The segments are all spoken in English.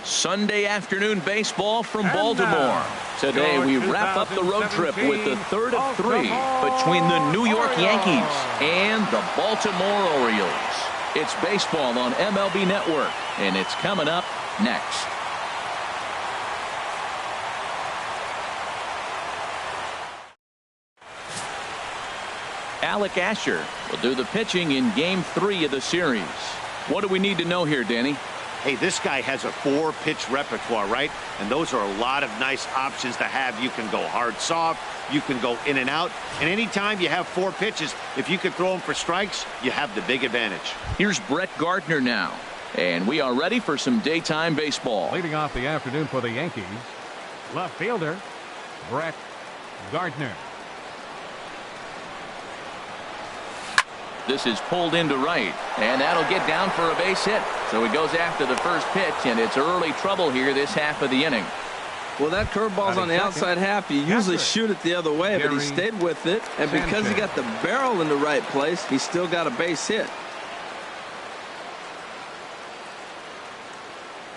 Sunday afternoon baseball from Baltimore. Today we wrap up the road trip with the third of three between the New York Yankees and the Baltimore Orioles. It's baseball on MLB Network, and it's coming up next. Alec Asher will do the pitching in Game 3 of the series. What do we need to know here, Danny? Hey, this guy has a 4-pitch repertoire, right? And those are a lot of nice options to have. You can go hard, soft. You can go in and out. And anytime you have 4 pitches, if you can throw them for strikes, you have the big advantage. Here's Brett Gardner now. And we are ready for some daytime baseball. Leading off the afternoon for the Yankees, left fielder, Brett Gardner. This is pulled into right, and that'll get down for a base hit. So he goes after the first pitch, and it's early trouble here this half of the inning. Well, that curveball's on the outside half. You usually shoot it the other way, but he stayed with it. And because he got the barrel in the right place, he still got a base hit.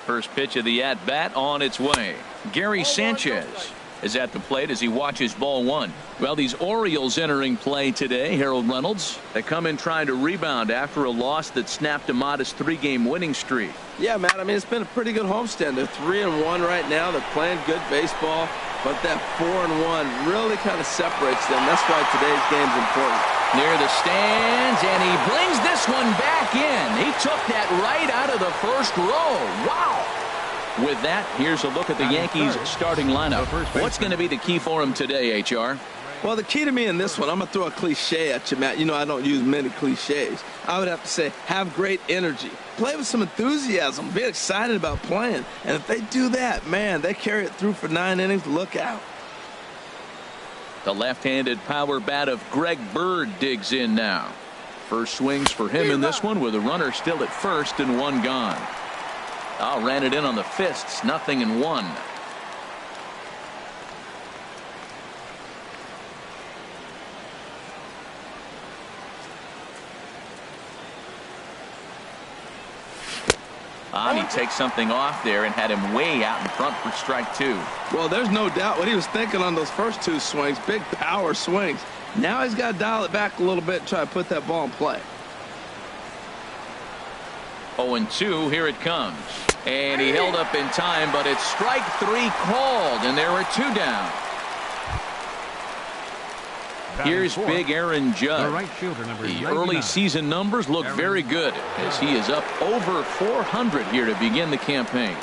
First pitch of the at-bat on its way. Gary Sanchez is at the plate as he watches ball one. Well, these Orioles entering play today, Harold Reynolds. They come in trying to rebound after a loss that snapped a modest 3-game winning streak. Yeah, Matt, I mean, it's been a pretty good homestand. They're 3-1 right now. They're playing good baseball, but that 4-1 really kind of separates them. That's why today's game's important. Near the stands, and he brings this one back in. He took that right out of the first row. Wow. With that, here's a look at the Yankees starting lineup. What's going to be the key for him today, HR? Well, the key to me in this one, I'm going to throw a cliche at you, Matt. You know, I don't use many cliches. I would have to say, have great energy. Play with some enthusiasm. Be excited about playing. And if they do that, man, they carry it through for 9 innings. Look out. The left-handed power bat of Greg Bird digs in now. First swings for him in this one with a runner still at first and one gone. Ran it in on the fists, 0-1. He takes something off there and had him way out in front for strike 2. Well, there's no doubt what he was thinking on those first 2 swings. Big power swings. Now he's got to dial it back a little bit and try to put that ball in play. 0-2, here it comes. And he held up in time, but it's strike 3 called, and there are 2 down. Here's big Aaron Judge. The early season numbers look very good as he is up over 400 here to begin the campaign.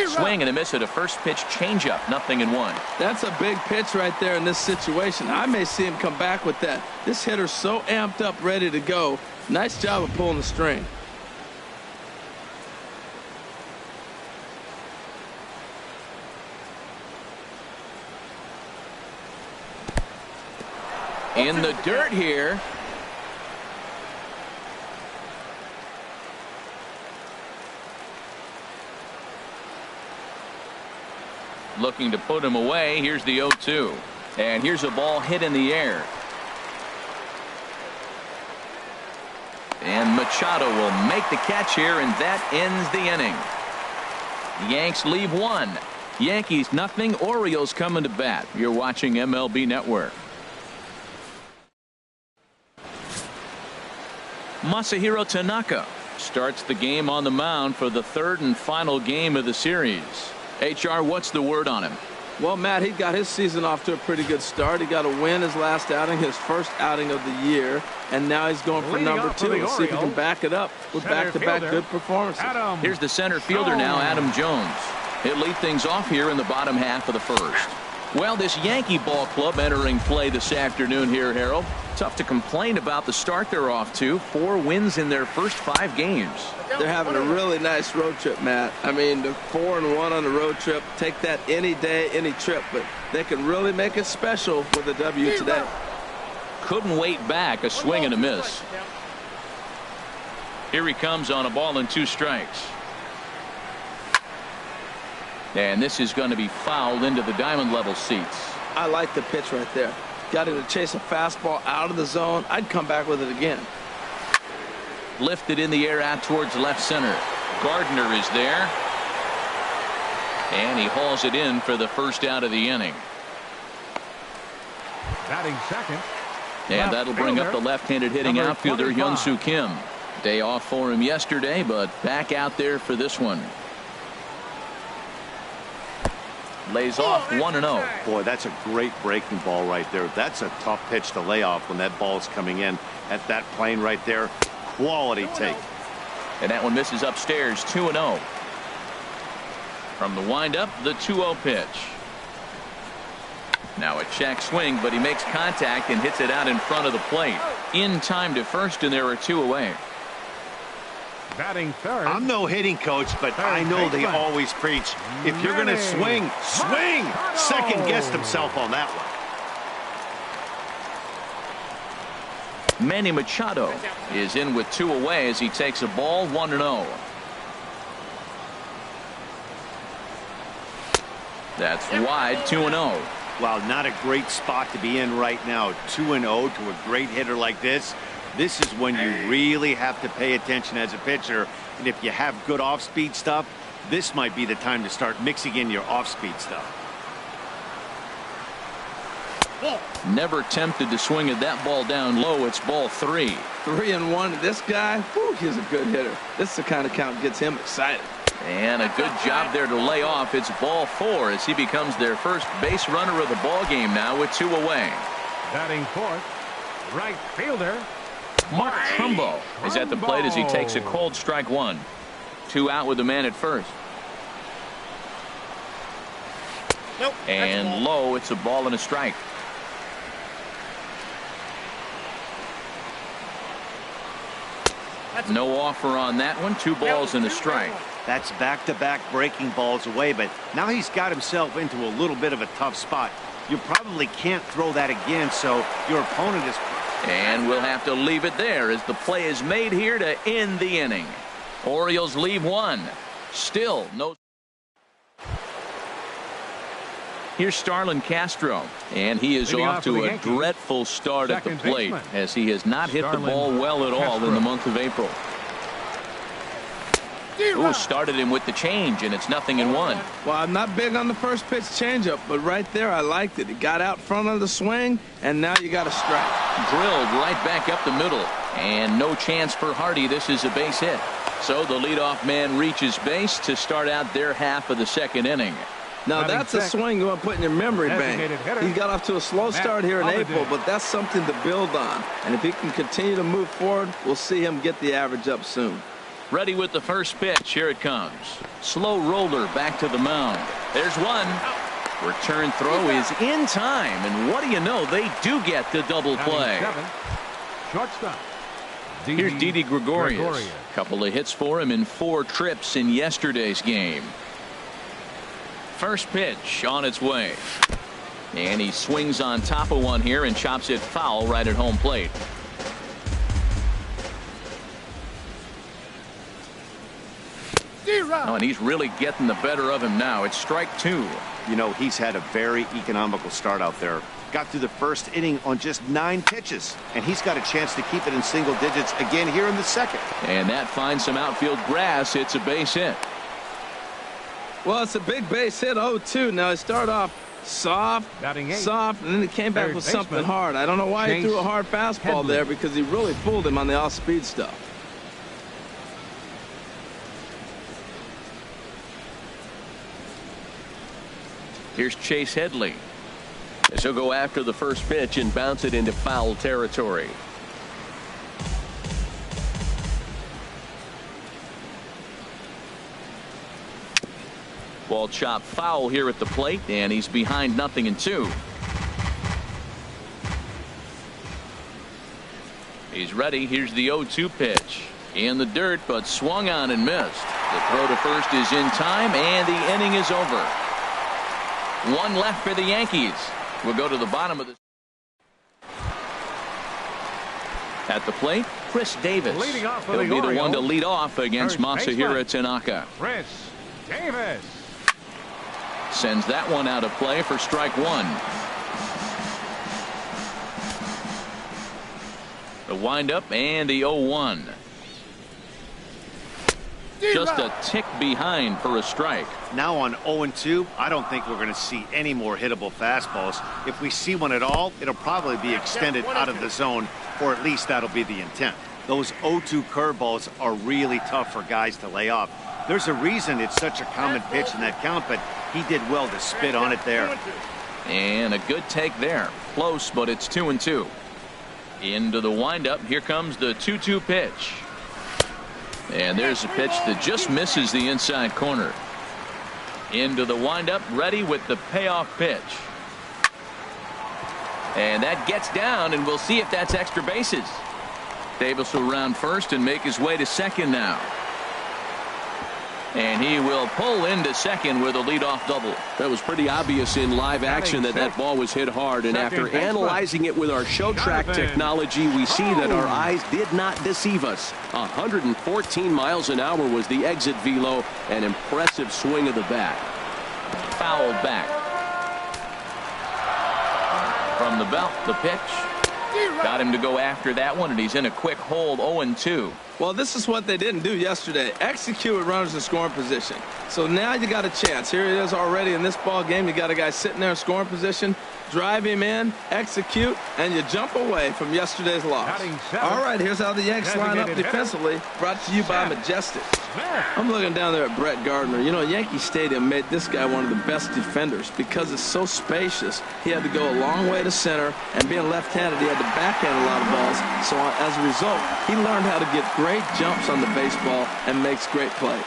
Swing and a miss at a first pitch changeup, 0-1. That's a big pitch right there in this situation. I may see him come back with that. This hitter's so amped up, ready to go. Nice job of pulling the string. In the dirt here. Looking to put him away. Here's the 0-2. And here's a ball hit in the air. And Machado will make the catch here, and that ends the inning. The Yanks leave 1. Yankees 0. Orioles coming to bat. You're watching MLB Network. Masahiro Tanaka starts the game on the mound for the 3rd and final game of the series. HR, what's the word on him? Well, Matt, he got his season off to a pretty good start. He got a win his last outing, his first outing of the year, and now he's going for number 2. Let's see if he can back it up with back-to-back good performances. Here's the center fielder now, Adam Jones. He'll lead things off here in the bottom half of the first. Well, this Yankee ball club entering play this afternoon here, Harold. Tough to complain about the start they're off to. 4 wins in their first 5 games. They're having a really nice road trip, Matt. I mean, they're 4-1 on the road trip. Take that any day, any trip, but they can really make it special with a W today. Couldn't wait back. A swing and a miss. Here he comes on a ball and 2 strikes. And this is going to be fouled into the diamond level seats. I like the pitch right there. Got him to chase a fastball out of the zone. I'd come back with it again. Lifted in the air out towards left center. Gardner is there. And he hauls it in for the first out of the inning. Batting second. And that'll bring up the left-handed hitting Number outfielder 25. Hyun-Soo Kim. Day off for him yesterday, but back out there for this one. Lays off 1-0. Boy, that's a great breaking ball right there. That's a tough pitch to lay off when that ball's coming in at that plane right there. Quality take. And that one misses upstairs, 2-0. From the windup, the 2-0 pitch. Now a check swing, but he makes contact and hits it out in front of the plate. In time to first, and there are 2 away. Batting third. I'm no hitting coach, but I know they always preach, if you're going to swing, swing! Second guessed himself on that one. Manny Machado is in with 2 away as he takes a ball, 1-0. That's wide, 2-0. Wow, not a great spot to be in right now. 2-0 to a great hitter like this. This is when you really have to pay attention as a pitcher. And if you have good off-speed stuff, this might be the time to start mixing in your off-speed stuff. Never tempted to swing at that ball down low. It's ball 3. 3-1. This guy, whew, he's a good hitter. This is the kind of count gets him excited. And a good job there to lay off. It's ball 4 as he becomes their first base runner of the ball game now with 2 away. Batting fourth. Right fielder. Mark Trumbo is at the plate as he takes a cold strike 1. 2 out with the man at first. Nope, and low, it's a ball and a strike. No offer on that one. 2 balls and a strike. That's back-to-back breaking balls away, but now he's got himself into a little bit of a tough spot. You probably can't throw that again, so your opponent is... And we'll have to leave it there as the play is made here to end the inning. Orioles leave 1. Still no. Here's Starlin Castro, and he is Leading off for to the a Yankees. dreadful start at the Second plate baseman. as he has not hit the Starlin ball well at all in the month of April. Ooh, started him with the change, and it's 0-1. Well, I'm not big on the first pitch changeup, but right there I liked it. He got out front of the swing, and now you got a strike. Drilled right back up the middle, and no chance for Hardy. This is a base hit. So the leadoff man reaches base to start out their half of the second inning. Now Batting that's a sixth. swing you want to put in your memory Designated bank. hitter, He got off to a slow start here in Matt April, Holliday. but that's something to build on. And if he can continue to move forward, we'll see him get the average up soon. Ready with the first pitch. Here it comes. Slow roller back to the mound. There's one. Return throw is in time, and what do you know? They do get the double Batting play. seventh. Shortstop. Here's Didi Gregorius. Couple of hits for him in 4 trips in yesterday's game. First pitch on its way. And he swings on top of one here and chops it foul right at home plate. Oh, and he's really getting the better of him now. It's strike 2. You know, he's had a very economical start out there. Got through the first inning on just 9 pitches, and he's got a chance to keep it in single digits again here in the second. And that finds some outfield grass. It's a base hit. Well, it's a big base hit, 0-2. Now he started off soft, Batting eighth. soft, and then he came back Third with something baseman, hard. I don't know why he Chase threw a hard fastball Headley. there because he really fooled him on the off-speed stuff. Here's Chase Headley. As he'll go after the first pitch and bounce it into foul territory. Ball chopped foul here at the plate, and he's behind 0-2. He's ready. Here's the 0-2 pitch. In the dirt, but swung on and missed. The throw to first is in time, and the inning is over. 1 left for the Yankees. We'll go to the bottom of the... At the plate, Chris Davis. Leading off for He'll the be the one to Orioles. lead off against First Masahiro baseman. Tanaka. Chris Davis. Sends that one out of play for strike 1. The windup and the 0-1. Just a tick behind for a strike. Now on 0-2, I don't think we're going to see any more hittable fastballs. If we see one at all, it'll probably be extended out of the zone, or at least that'll be the intent. Those 0-2 curveballs are really tough for guys to lay off. There's a reason it's such a common pitch in that count, but he did well to spit on it there. And a good take there. Close, but it's 2-2. Into the windup. Here comes the 2-2 pitch. And there's a pitch that just misses the inside corner. Into the windup, ready with the payoff pitch. And that gets down, and we'll see if that's extra bases. Davis will round first and make his way to second now. And he will pull into second with a leadoff double. That was pretty obvious in live action that ball was hit hard. And after analyzing it with our show track technology, we see that our eyes did not deceive us. 114 miles an hour was the exit velo. An impressive swing of the bat. Fouled back. From the belt, the pitch. Got him to go after that one, and he's in a quick hold. 0-2. Well, this is what they didn't do yesterday. Execute with runners in scoring position. So now you got a chance. Here it is already in this ball game. You got a guy sitting there in scoring position. Drive him in, execute, and you jump away from yesterday's loss. All right, here's how the Yanks line up defensively. Brought to you by Majestic. I'm looking down there at Brett Gardner. You know, Yankee Stadium made this guy one of the best defenders because it's so spacious. He had to go a long way to center, and being left-handed, he had to backhand a lot of balls. So as a result, he learned how to get great jumps on the baseball and makes great plays.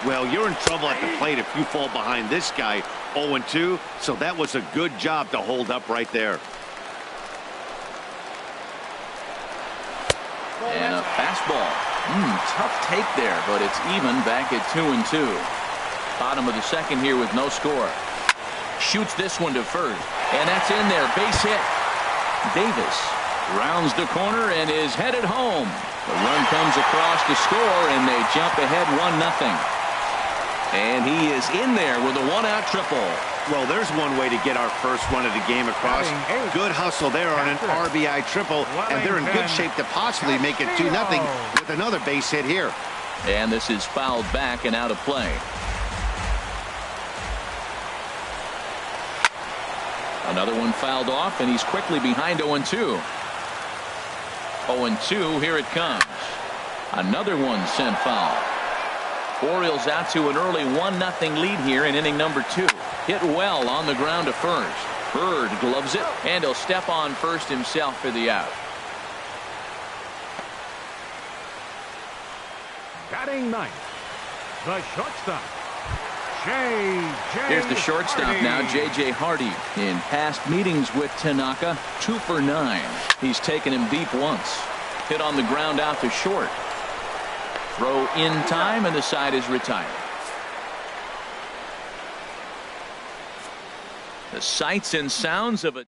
Well, you're in trouble at the plate if you fall behind this guy. 0-2, so that was a good job to hold up right there. And a fastball. Tough take there, but it's even back at 2-2. Bottom of the second here with no score. Shoots this one to first, and that's in there. Base hit. Davis rounds the corner and is headed home. The run comes across to score, and they jump ahead 1-0. And he is in there with a one-out triple. Well, there's one way to get our first run of the game across. Good hustle there on an RBI triple, and they're in good shape to possibly make it 2-0 with another base hit here. And this is fouled back and out of play. Another one fouled off, and he's quickly behind 0-2. 0-2, here it comes. Another one sent foul. Orioles out to an early 1-0 lead here in inning number 2. Hit well on the ground to first. Bird gloves it, and he'll step on first himself for the out. Batting ninth, the shortstop, Here's the shortstop now, J.J. Hardy. In past meetings with Tanaka, 2 for 9. He's taken him deep once. Hit on the ground out to short. Throw in time, and the side is retired. The sights and sounds of it.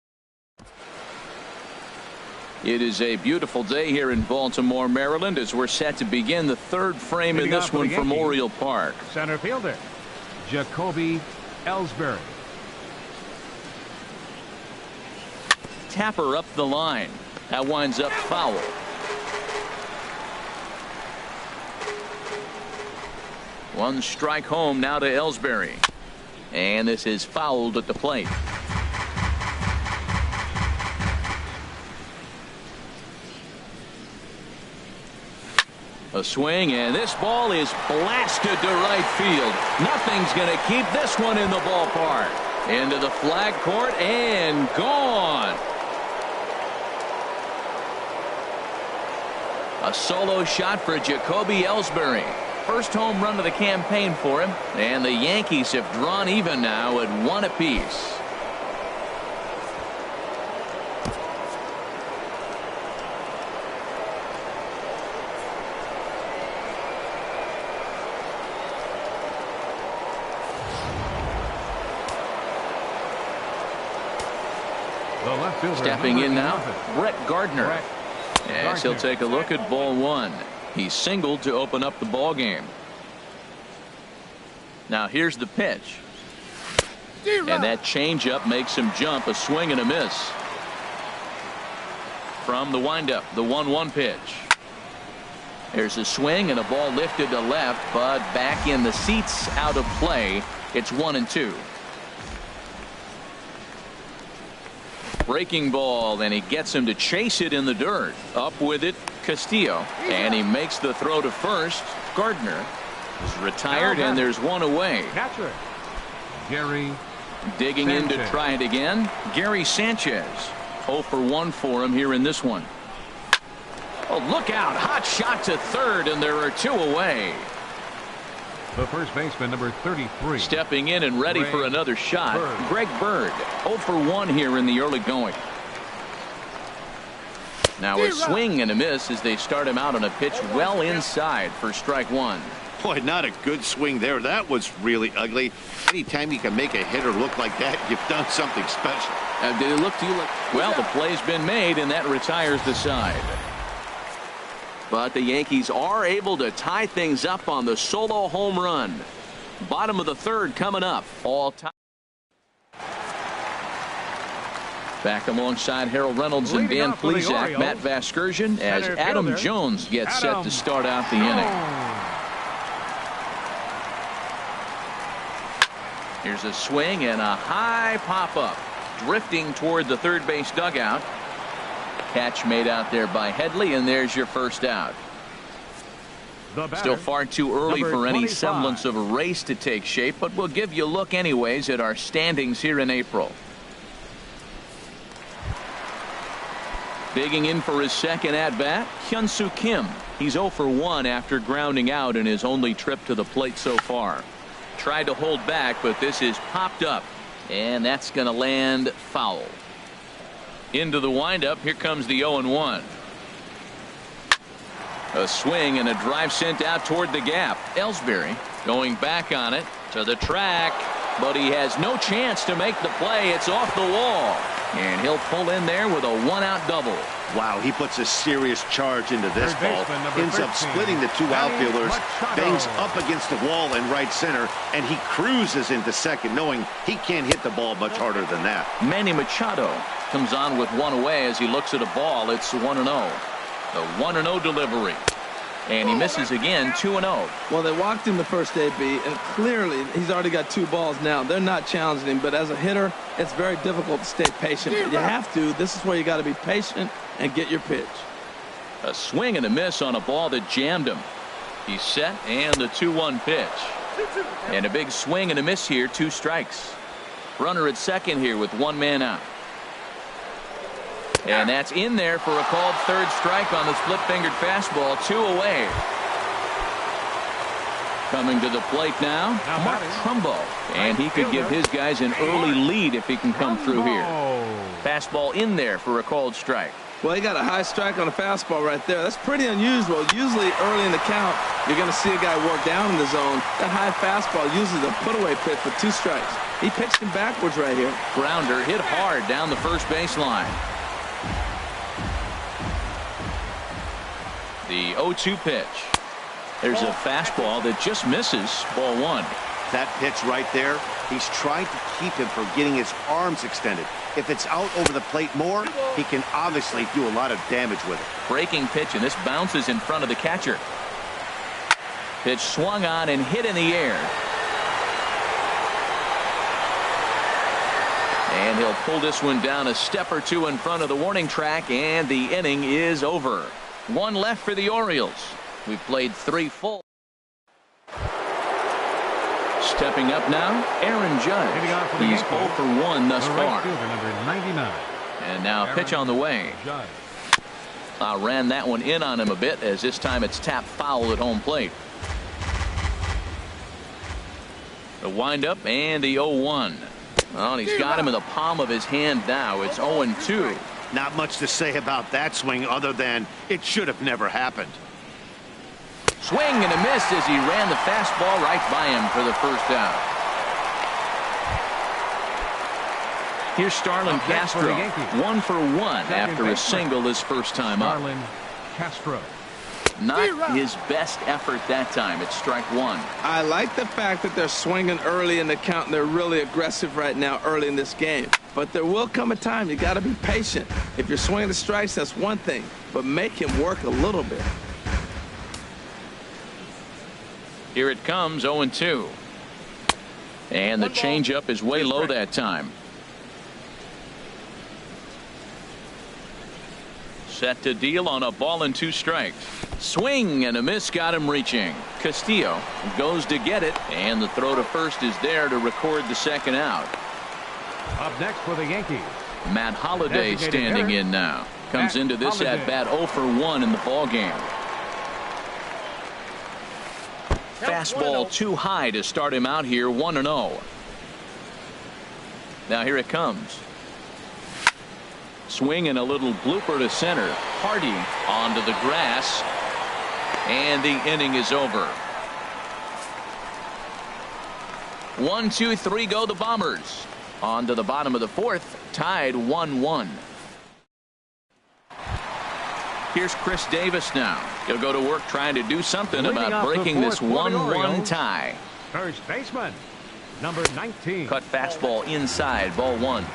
It is a beautiful day here in Baltimore, Maryland, as we're set to begin the third frame in this one from Oriole Park. Center fielder, Jacoby Ellsbury. Tapper up the line. That winds up foul. One strike home now to Ellsbury. And this is fouled at the plate. A swing, and this ball is blasted to right field. Nothing's going to keep this one in the ballpark. Into the flag court and gone. A solo shot for Jacoby Ellsbury. First home run of the campaign for him, and the Yankees have drawn even now at 1 apiece. Stepping in now, Brett Gardner. As he'll take a look at ball 1. He singled to open up the ball game. Now here's the pitch. And that changeup makes him jump. A swing and a miss. From the windup, the 1-1 pitch. There's a swing and a ball lifted to left, but back in the seats, out of play. It's 1-2. Breaking ball, and he gets him to chase it in the dirt. Up with it, Castillo, and he makes the throw to first. Gardner is retired, and there's one away. Catcher, Gary Digging in to Sanchez. try it again, Gary Sanchez. 0 for 1 for him here in this one. Oh, look out. Hot shot to third, and there are 2 away. The first baseman, number 33. Stepping in and ready for another shot, Bird. Greg Bird. 0 for 1 here in the early going. Now a swing and a miss as they start him out on a pitch well inside for strike 1. Boy, not a good swing there. That was really ugly. Anytime you can make a hitter look like that, you've done something special. Did it look to you like? Well, the play's been made, and that retires the side. But the Yankees are able to tie things up on the solo home run. Bottom of the third coming up. All time. Back alongside Harold Reynolds and Dan Plesac, Matt Vasgersian, as Adam Jones gets set to start out the inning. Here's a swing and a high pop-up. Drifting toward the third base dugout. Catch made out there by Headley, and there's your first out. Still far too early for any semblance of a race to take shape, but we'll give you a look anyways at our standings here in April. Digging in for his second at-bat, Hyun-Soo Kim. He's 0 for 1 after grounding out in his only trip to the plate so far. Tried to hold back, but this is popped up, and that's going to land foul. Into the windup, here comes the 0-1. A swing and a drive sent out toward the gap. Ellsbury going back on it to the track, but he has no chance to make the play. It's off the wall, and he'll pull in there with a one-out double. Wow, he puts a serious charge into this ball. Ends up 13, splitting the 2 outfielders, Machado. bangs up against the wall in right center, and he cruises into second, knowing he can't hit the ball much harder than that. Manny Machado comes on with 1 away as he looks at a ball. It's 1-0. The 1-0 delivery. And he misses again, 2-0. Well, they walked him the first AB, and clearly he's already got 2 balls now. They're not challenging him, but as a hitter, it's very difficult to stay patient. But you have to. This is where you got to be patient and get your pitch. A swing and a miss on a ball that jammed him. He's set, and the 2-1 pitch. And a big swing and a miss here, 2 strikes. Runner at second here with 1 man out. And that's in there for a called third strike on the split-fingered fastball. 2 away. Coming to the plate now, Mark Trumbo. And he could give his guys an early lead if he can come through here. Fastball in there for a called strike. Well, he got a high strike on a fastball right there. That's pretty unusual. Usually early in the count, you're going to see a guy work down in the zone. That high fastball usually the put-away pitch for 2 strikes. He pitched him backwards right here. Grounder hit hard down the first baseline. The 0-2 pitch. There's a fastball that just misses. Ball 1. That pitch right there, he's trying to keep him from getting his arms extended. If it's out over the plate more, he can obviously do a lot of damage with it. Breaking pitch, and this bounces in front of the catcher. Pitch swung on and hit in the air. And he'll pull this one down a step or 2 in front of the warning track, and the inning is over. 1 left for the Orioles. We've played 3 full. Stepping up now, Aaron Judge. He's 0 for 1 thus far. Number 99. And now pitch on the way. Ran that one in on him a bit, as this time it's tapped foul at home plate. The windup and the 0-1. Well, he's got him in the palm of his hand now. It's 0-2. Not much to say about that swing other than it should have never happened. Swing and a miss as he ran the fastball right by him for the first out. Here's Starlin Castro, 1 for 1 after a single his first time up. Starlin Castro. Not his best effort that time. It's strike 1. I like the fact that they're swinging early in the count, and they're really aggressive right now early in this game. But there will come a time you got to be patient. If you're swinging the strikes, that's one thing, but make him work a little bit. Here it comes, 0-2. And the changeup is way low that time. Set to deal on a ball and 2 strikes. Swing and a miss got him reaching. Castillo goes to get it, and the throw to first is there to record the second out. Up next for the Yankees, Matt Holliday standing in now. Comes into this at bat 0 for 1 in the ball game. Fastball too high to start him out here, 1-0. Now here it comes. Swing and a little blooper to center. Hardy onto the grass, and the inning is over. 1, 2, 3 go the Bombers. On to the bottom of the 4th, tied 1-1. Here's Chris Davis now. He'll go to work trying to do something about breaking this 1-1 tie. first baseman, number 19. Cut fastball inside, ball 1.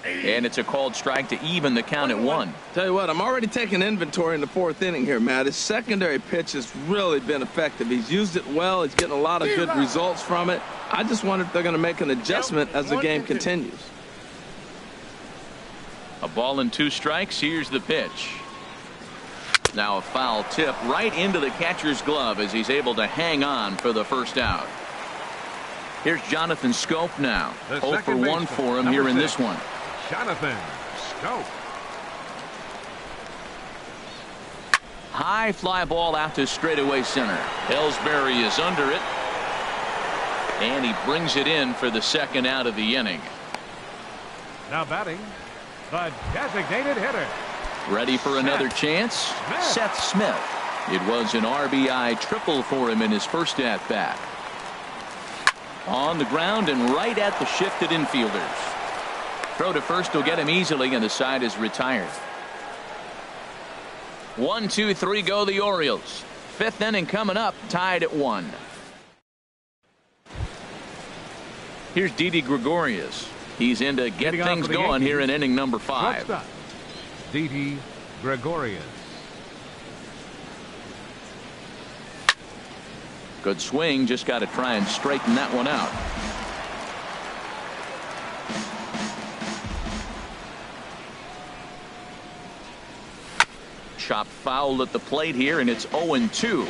And it's a called strike to even the count at 1. Tell you what, I'm already taking inventory in the 4th inning here, Matt. His secondary pitch has really been effective. He's used it well. He's getting a lot of good results from it. I just wonder if they're going to make an adjustment as the game continues. A ball and 2 strikes. Here's the pitch. Now a foul tip right into the catcher's glove as he's able to hang on for the first out. Here's Jonathan Scope now. 0 for 1 for him here in this one. Jonathan Scope. High fly ball out to straightaway center. Ellsbury is under it, and he brings it in for the second out of the inning. Now batting, the designated hitter. Ready for another chance? Seth Smith. It was an RBI triple for him in his first at bat. On the ground and right at the shifted infielders. Throw to first will get him easily, and the side is retired. 1, 2, 3 go the Orioles. 5th inning coming up, tied at 1. Here's Didi Gregorius. He's in to get things going here in inning number 5. Didi Gregorius. Good swing, just got to try and straighten that one out. Chopped foul at the plate here, and it's 0-2.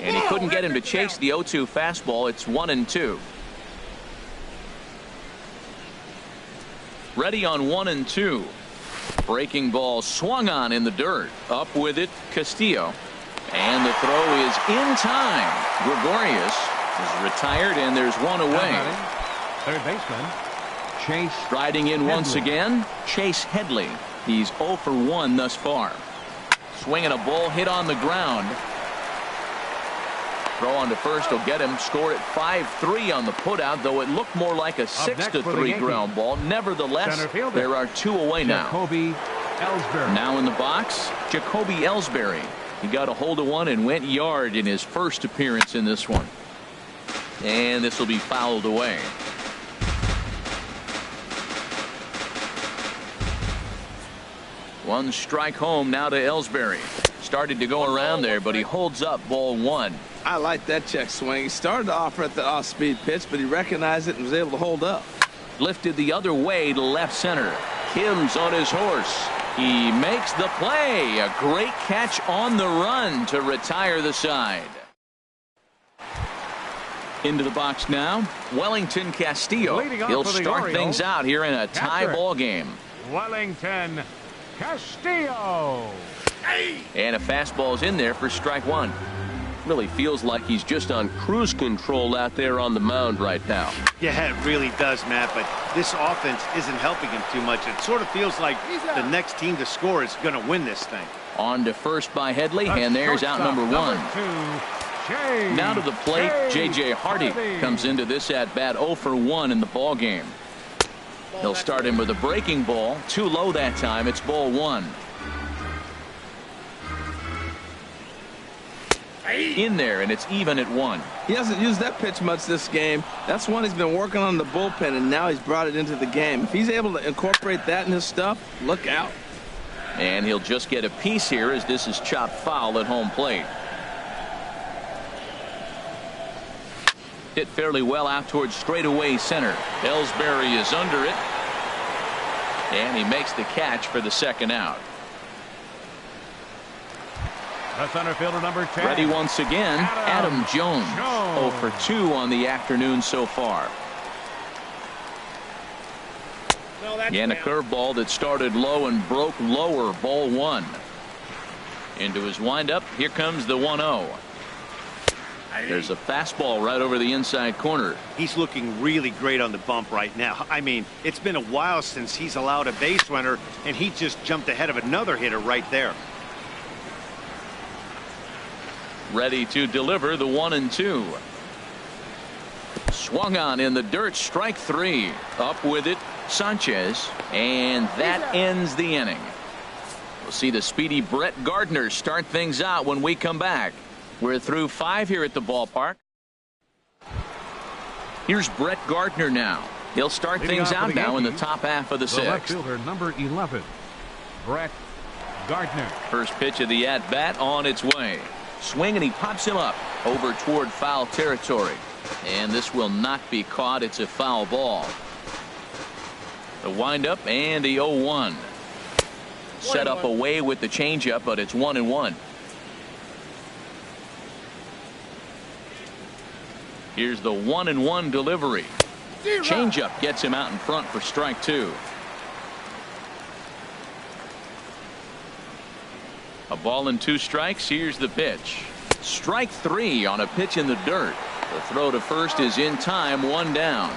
And he couldn't get him to chase the 0-2 fastball. It's 1-2. Ready on 1-2. Breaking ball swung on in the dirt. Up with it, Castillo. And the throw is in time. Gregorius is retired, and there's one away. Third baseman, Chase. Riding in once again, Chase Headley. He's 0 for 1 thus far. Swinging a ball hit on the ground. Throw on to first will get him. Score at 5-3 on the putout, though it looked more like a 6-3 ground ball. Nevertheless, there are 2 away now. Jacoby Ellsbury. Now in the box, Jacoby Ellsbury. He got a hold of one and went yard in his first appearance in this one. And this will be fouled away. One strike home now to Ellsbury. Started to go around there, but he holds up ball 1. I like that check swing. He started to offer at the off-speed pitch, but he recognized it and was able to hold up. Lifted the other way to left center. Kim's on his horse. He makes the play. A great catch on the run to retire the side. Into the box now, Wellington Castillo. He'll start things out here in a tie ball game. Wellington Castillo. And a fastball's in there for strike 1. Really feels like he's just on cruise control out there on the mound right now. Yeah, it really does, Matt, but this offense isn't helping him too much. It sort of feels like the next team to score is going to win this thing. On to first by Headley, and there's out number 1. Now to the plate, J.J. Hardy comes into this at bat 0 for 1 in the ball game. He'll start him with a breaking ball. Too low that time. It's ball 1. in there, and it's even at 1. He hasn't used that pitch much this game. That's one he's been working on in the bullpen, and now he's brought it into the game. If he's able to incorporate that in his stuff, look out. And he'll just get a piece here as this is chopped foul at home plate. Hit fairly well out towards straightaway center. Ellsbury is under it. And he makes the catch for the second out. The center fielder, number 10. Ready once again, Adam Jones. 0 for 2 on the afternoon so far. And a curveball that started low and broke lower. Ball 1. Into his windup. Here comes the 1-0. There's a fastball right over the inside corner. He's looking really great on the bump right now. I mean, it's been a while since he's allowed a base runner, and he just jumped ahead of another hitter right there. Ready to deliver the 1-2. Swung on in the dirt. Strike 3. Up with it, Sanchez, and that ends the inning. We'll see the speedy Brett Gardner start things out when we come back. We're through 5 here at the ballpark. Here's Brett Gardner now. He'll start things out now in the top half of the 6th. Left fielder, number 11, Brett Gardner. First pitch of the at-bat on its way. Swing, and he pops him up over toward foul territory. And this will not be caught. It's a foul ball. The windup and the 0-1. Set up away with the changeup, but it's 1-1. Here's the 1-1 delivery. Changeup gets him out in front for strike 2. A ball and 2 strikes. Here's the pitch. Strike 3 on a pitch in the dirt. The throw to first is in time. 1 down.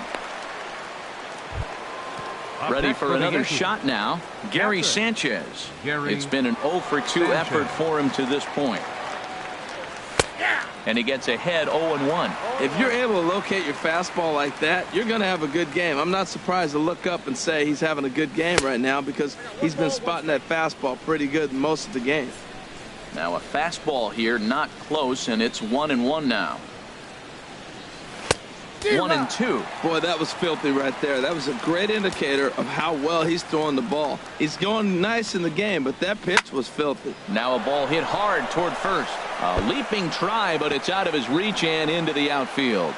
Ready for another shot now. Gary Sanchez. It's been an 0 for 2 effort for him to this point. And he gets ahead 0-1. If you're able to locate your fastball like that, you're going to have a good game. I'm not surprised to look up and say he's having a good game right now because he's been spotting that fastball pretty good most of the game. Now a fastball here, not close, and it's 1-1 now. 1-2. Boy, that was filthy right there. That was a great indicator of how well he's throwing the ball. He's going nice in the game, but that pitch was filthy. Now a ball hit hard toward first. A leaping try, but it's out of his reach and into the outfield.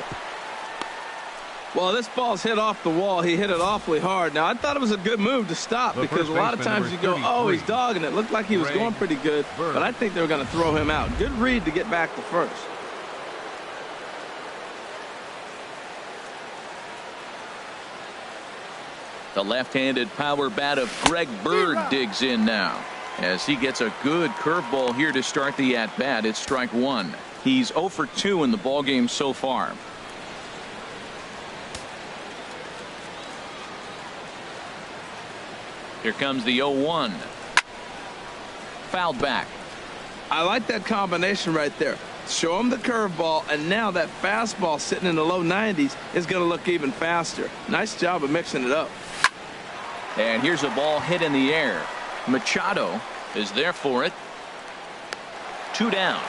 Well, this ball's hit off the wall. He hit it awfully hard. Now, I thought it was a good move to stop because a lot of times you go, oh, he's dogging it. Looked like he was going pretty good, but I think they were going to throw him out. Good read to get back to first. The left-handed power bat of Greg Bird digs in now as he gets a good curveball here to start the at-bat. It's strike 1. He's 0 for 2 in the ballgame so far. Here comes the 0-1. Fouled back. I like that combination right there. Show him the curveball, and now that fastball sitting in the low 90s is going to look even faster. Nice job of mixing it up. And here's a ball hit in the air. Machado is there for it. 2 down.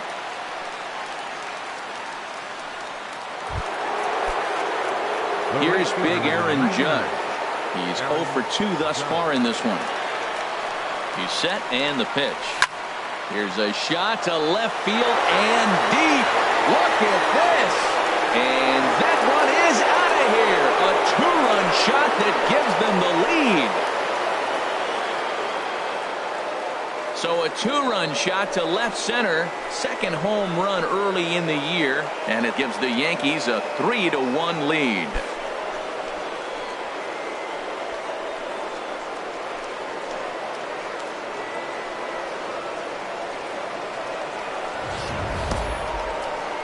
Here's big Aaron Judge. He's 0 for 2 thus far in this one. He's set, and the pitch. Here's a shot to left field and deep. Look at this. And that one is out of here. A 2-run shot that gives them the lead. So a 2-run shot to left center. Second home run early in the year. And it gives the Yankees a 3-1 lead.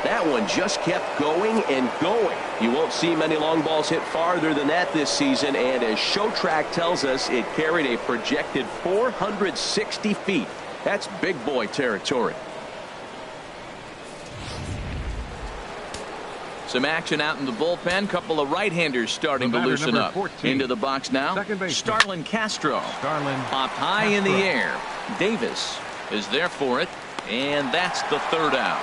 That one just kept going and going. You won't see many long balls hit farther than that this season, and as Showtrack tells us, it carried a projected 460 feet. That's big boy territory. Some action out in the bullpen. Couple of right-handers starting to loosen up. 14. Into the box now. Starlin Castro. Popped high in the air. Davis is there for it, and that's the 3rd out.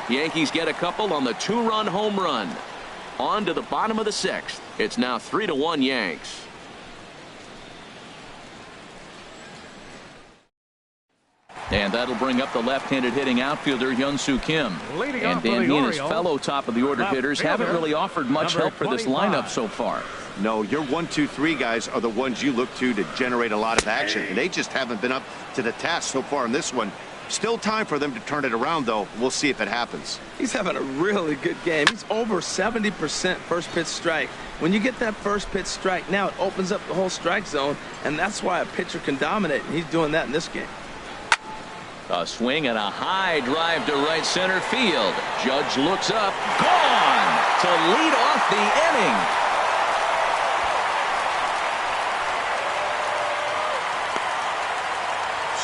Yankees get a couple on the 2-run home run. On to the bottom of the 6th. It's now 3-1 Yanks. And that'll bring up the left-handed hitting outfielder Hyun-Soo Kim. And Dan, he and his fellow top-of-the-order hitters haven't really offered much help for this lineup so far. No, your 1, 2, 3 guys are the ones you look to generate a lot of action, and they just haven't been up to the task so far in this one. Still time for them to turn it around, though. We'll see if it happens. He's having a really good game. He's over 70% first pitch strike. When you get that first pitch strike, now it opens up the whole strike zone, and that's why a pitcher can dominate, and he's doing that in this game. A swing and a high drive to right center field. Judge looks up, gone to lead off the inning.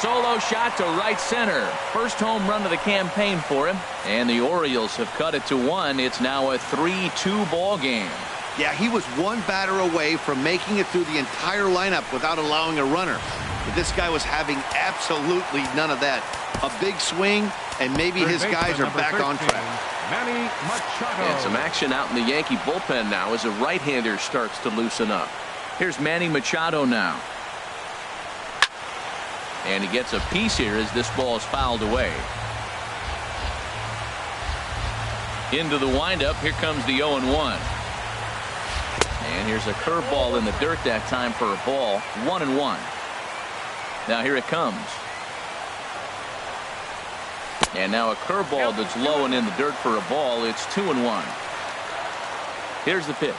Solo shot to right center. First home run of the campaign for him. And the Orioles have cut it to 1. It's now a 3-2 ball game. Yeah, he was one batter away from making it through the entire lineup without allowing a runner. But this guy was having absolutely none of that. A big swing, and maybe his guys are back on track. And some action out in the Yankee bullpen now as a right-hander starts to loosen up. Here's Manny Machado now. And he gets a piece here as this ball is fouled away. Into the windup. Here comes the 0-1. And here's a curveball in the dirt that time for a ball. 1-1. Now here it comes. And now a curveball that's low and in the dirt for a ball. It's 2-1. Here's the pitch.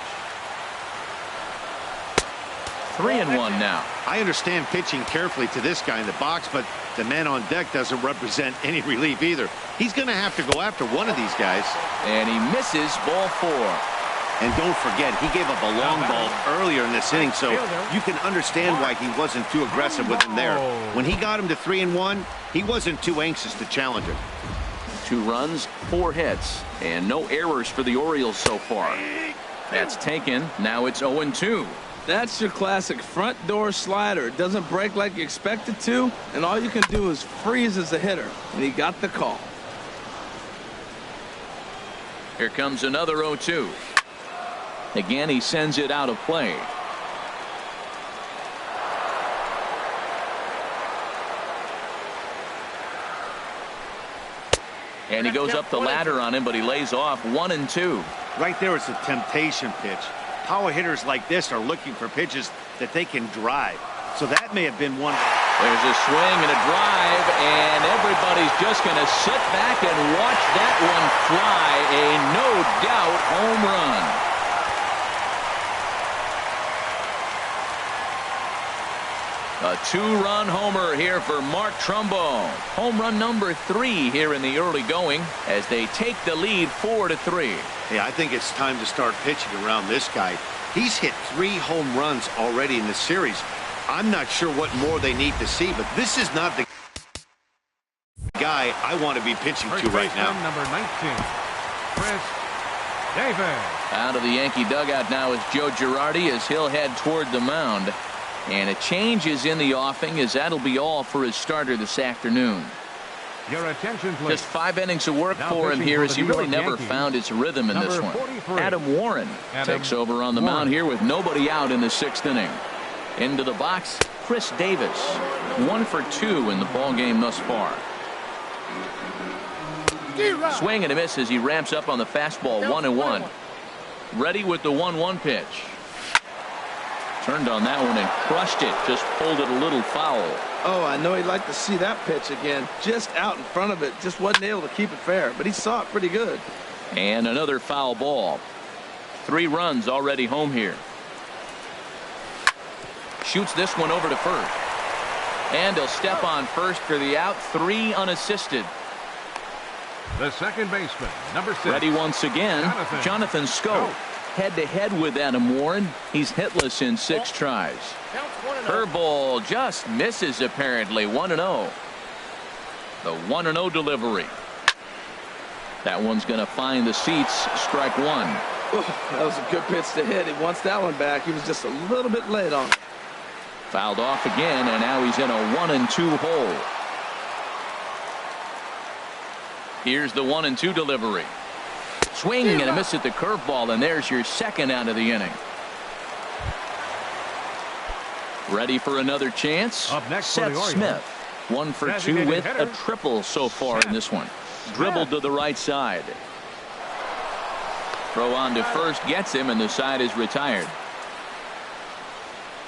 3-1 now. I understand pitching carefully to this guy in the box, but the man on deck doesn't represent any relief either. He's going to have to go after one of these guys. And he misses ball 4. And don't forget, he gave up a long ball earlier in this inning, so you can understand why he wasn't too aggressive with him there. When he got him to 3-1, he wasn't too anxious to challenge him. 2 runs, 4 hits, and no errors for the Orioles so far. That's taken. Now it's 0-2. That's your classic front door slider. It doesn't break like you expect it to, and all you can do is freeze as a hitter. And he got the call. Here comes another 0-2. Again, he sends it out of play. And he goes up the ladder on him, but he lays off 1-2. Right there is a temptation pitch. Power hitters like this are looking for pitches that they can drive. So that may have been one. There's a swing and a drive, and everybody's just going to sit back and watch that one fly. A no-doubt home run. A 2-run homer here for Mark Trumbo. Home run number 3 here in the early going as they take the lead 4-3. Hey, I think it's time to start pitching around this guy. He's hit 3 home runs already in the series. I'm not sure what more they need to see, but this is not the guy I want to be pitching to right now. Number 19, Chris Davis. Out of the Yankee dugout now is Joe Girardi as he'll head toward the mound. And a change is in the offing as that'll be all for his starter this afternoon. Your attention, please. Just 5 innings of work for him here as he really never found his rhythm in this one. 43. Adam Warren takes over on the mound here with nobody out in the 6th inning. Into the box, Chris Davis. 1 for 2 in the ball game thus far. Swing and a miss as he ramps up on the fastball. 1-1. Ready with the 1-1 pitch. Turned on that one and crushed it. Just pulled it a little foul. Oh, I know he'd like to see that pitch again. Just out in front of it. Just wasn't able to keep it fair, but he saw it pretty good. And another foul ball. 3 runs already home here. Shoots this one over to first. And he'll step on first for the out. 3 unassisted. The second baseman, number 6. Ready once again, Jonathan Scope. Head-to-head with Adam Warren. He's hitless in 6 tries. Curveball just misses apparently. 1-0. The 1-0 delivery. That one's going to find the seats. Strike 1. Oh, that was a good pitch to hit. He wants that one back. He was just a little bit late on it. Fouled off again, and now he's in a 1-2 hole. Here's the 1-2 delivery. Swing and a miss at the curveball, and there's your second out of the inning. Ready for another chance? Up next for the Seth Orioles, Smith. 1 for 2 designated with hitter, a triple so far in this one. Dribbled to the right side. Throw on to first gets him, and the side is retired.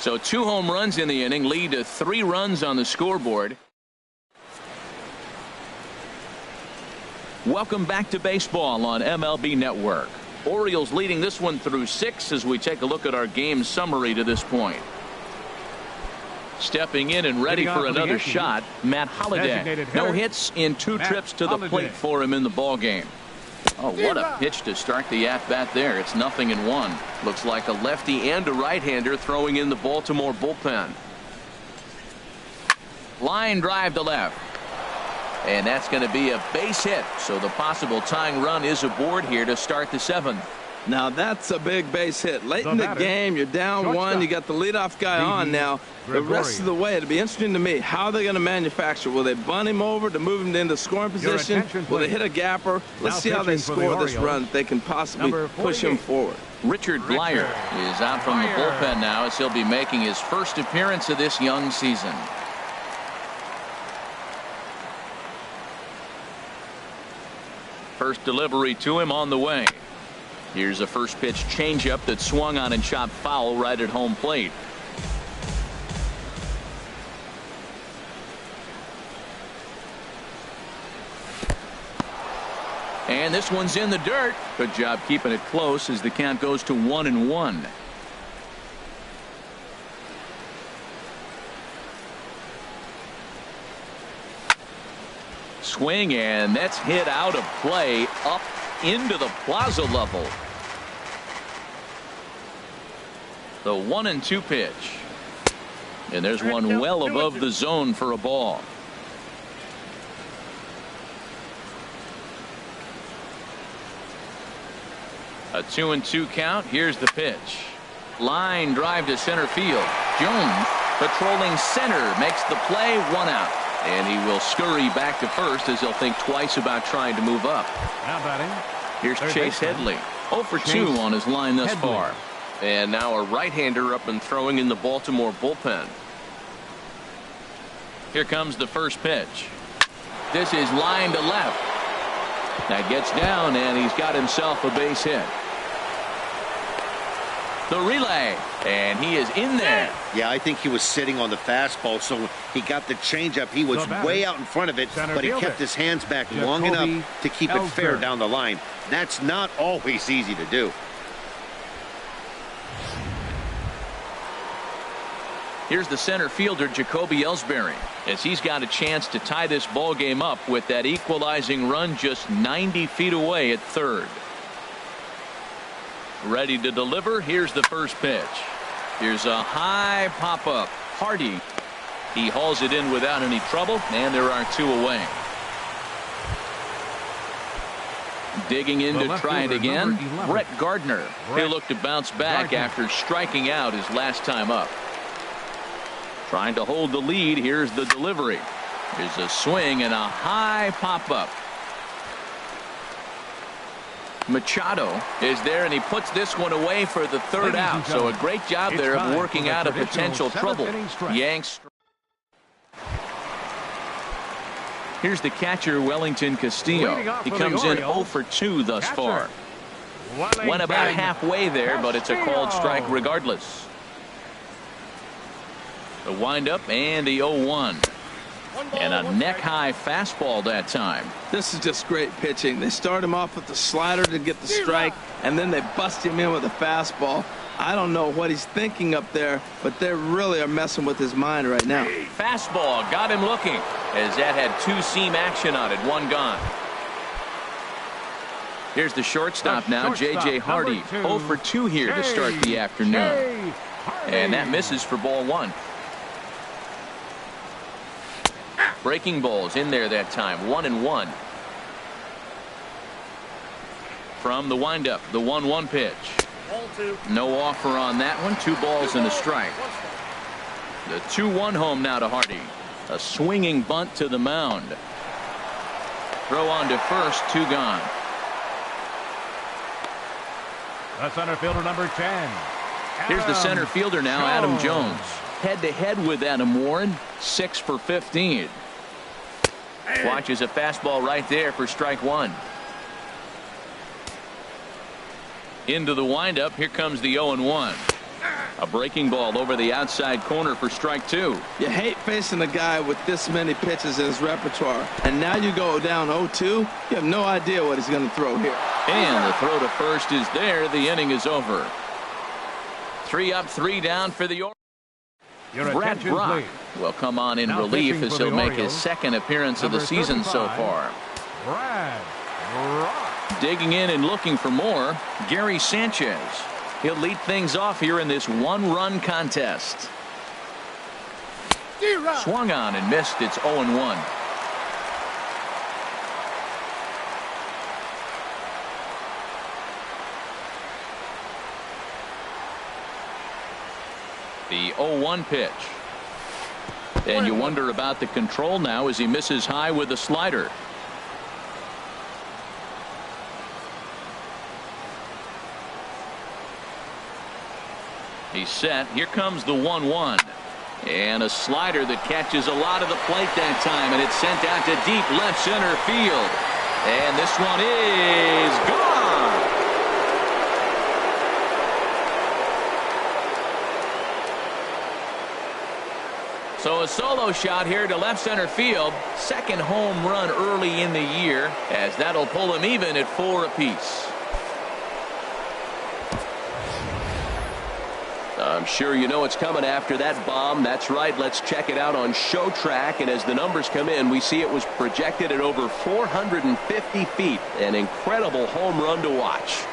So 2 home runs in the inning lead to 3 runs on the scoreboard. Welcome back to baseball on MLB Network. Orioles leading this one through 6 as we take a look at our game summary to this point. Stepping in and ready for another shot, Matt Holliday. No hits in 2 trips to the plate for him in the ball game. Oh, what a pitch to start the at-bat there. It's 0-1. Looks like a lefty and a right-hander throwing in the Baltimore bullpen. Line drive to left. And that's going to be a base hit. So the possible tying run is aboard here to start the 7th. Now that's a big base hit. Late in the game, you're down 1. You got the leadoff guy on now. The rest of the way, it'll be interesting to me. How are they going to manufacture? Will they bunt him over to move him into scoring position? Will they hit a gapper? Let's see how they score this run. If they can possibly push him forward. Richard Blyer is out from the bullpen now as he'll be making his first appearance of this young season. First delivery to him on the way. Here's a first pitch changeup that swung on and chopped foul right at home plate. And this one's in the dirt. Good job keeping it close as the count goes to 1-1. Swing, and that's hit out of play up into the plaza level. The 1-2 pitch. And there's one well above the zone for a ball. A 2-2 count. Here's the pitch. Line drive to center field. Jones patrolling center makes the play. 1 out. And he will scurry back to first as he'll think twice about trying to move up. Now batting. Here's Chase Headley. 0 for 2 on his line thus far. And now a right-hander up and throwing in the Baltimore bullpen. Here comes the first pitch. This is line to left. That gets down, and he's got himself a base hit. The relay, and he is in there. Yeah, I think he was sitting on the fastball, so he got the changeup. He was way out in front of it, but he kept his hands back long enough to keep it fair down the line. That's not always easy to do. Here's the center fielder, Jacoby Ellsbury, as he's got a chance to tie this ball game up with that equalizing run just 90 feet away at third. Ready to deliver. Here's the first pitch. Here's a high pop-up. Hardy. He hauls it in without any trouble, and there are 2 away. Digging in to try it again, Brett Gardner. He'll look to bounce back after striking out his last time up. Trying to hold the lead. Here's the delivery. Here's a swing and a high pop-up. Machado is there, and he puts this one away for the 3rd out. So a great job there of working out a potential trouble. Yanks. Here's the catcher, Wellington Castillo. He comes in 0 for 2 thus far. Went about halfway there, but it's a called strike regardless. The windup and the 0-1. And a neck-high fastball that time. This is just great pitching. They start him off with the slider to get the strike, and then they bust him in with a fastball. I don't know what he's thinking up there, but they really are messing with his mind right now. Fastball got him looking, as that had 2-seam action on it. 1 gone. Here's the shortstop now, J.J. Hardy. 0 for 2 here to start the afternoon. And that misses for ball 1. Breaking balls in there that time. 1-1. From the windup, the 1-1 pitch. No offer on that one. 2 balls and a strike. The 2-1 home now to Hardy. A swinging bunt to the mound. Throw on to first, 2 gone. The center fielder, number 10. Here's the center Adam fielder now, Adam Jones. Jones. Head-to-head with Adam Warren, 6 for 15. Watches a fastball right there for strike 1. Into the windup. Here comes the 0-1. A breaking ball over the outside corner for strike 2. You hate facing a guy with this many pitches in his repertoire. And now you go down 0-2. You have no idea what he's going to throw here. And the throw to first is there. The inning is over. 3 up, 3 down for the Orioles. Your Brad attention, Brock please. will come on in Now relief pitching as for he'll the make his Orioles, second appearance of the number season so 35, far. Brad Brock. Digging in and looking for more, Gary Sanchez. He'll lead things off here in this 1-run contest. Swung on and missed. It's 0-1. The 0-1 pitch. And you wonder about the control now as he misses high with the slider. He's set. Here comes the 1-1. And a slider that catches a lot of the plate that time, and it's sent out to deep left center field. And this one is gone. So a solo shot here to left center field. Second home run early in the year, as that'll pull him even at 4 apiece. I'm sure you know it's coming after that bomb. That's right. Let's check it out on Show Track. And as the numbers come in, we see it was projected at over 450 feet. An incredible home run to watch.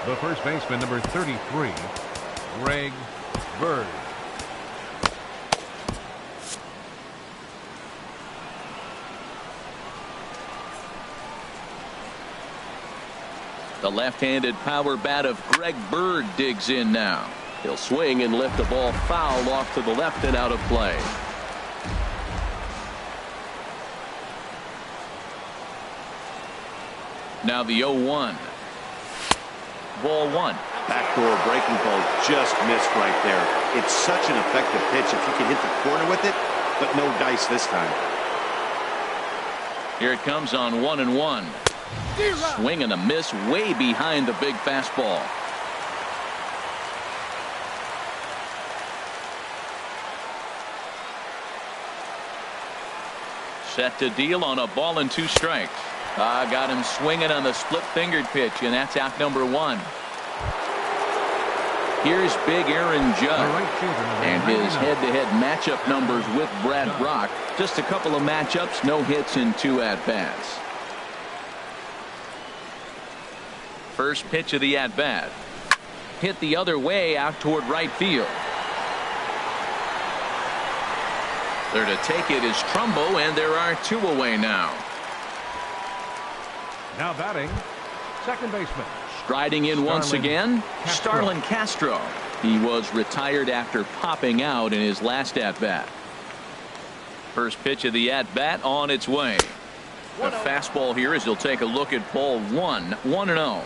The first baseman, number 33, Greg Bird. The left-handed power bat of Greg Bird digs in now. He'll swing and lift the ball foul off to the left and out of play. Now the 0-1. Ball 1. Backdoor breaking ball just missed right there. It's such an effective pitch if you can hit the corner with it, but no dice this time. Here it comes on 1-1. Swing and a miss way behind the big fastball. Set to deal on a ball and 2 strikes. Got him swinging on the split-fingered pitch, and that's out number 1. Here's big Aaron Judge and his head-to-head matchup numbers with Brad Brock. Just a couple of matchups, no hits in 2 at-bats. First pitch of the at-bat. Hit the other way out toward right field. There to take it is Trumbo, and there are 2 away now. Now batting, second baseman. Striding in once again, Starlin Castro. He was retired after popping out in his last at-bat. First pitch of the at-bat on its way. A fastball here as he'll take a look at ball 1. 1-0.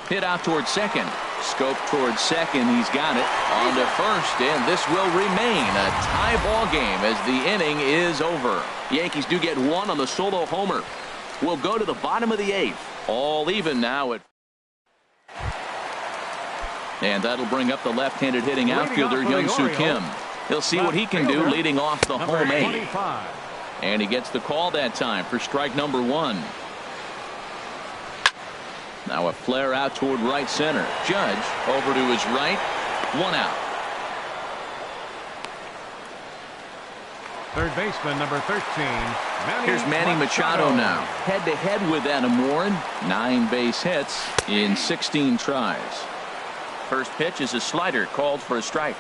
Hit out towards second. Scope towards second. He's got it. On to first, and this will remain a tie ball game as the inning is over. Yankees do get 1 on the solo homer. We'll go to the bottom of the 8th. All even now at. And that'll bring up the left-handed hitting outfielder, Young-Soo Kim. He'll see what he can do leading off the home 8. And he gets the call that time for strike number 1. Now a flare out toward right center. Judge over to his right. 1 out. Third baseman, number 13. Here's Manny Machado now. Head-to-head with Adam Warren. 9 base hits in 16 tries. First pitch is a slider called for a strike.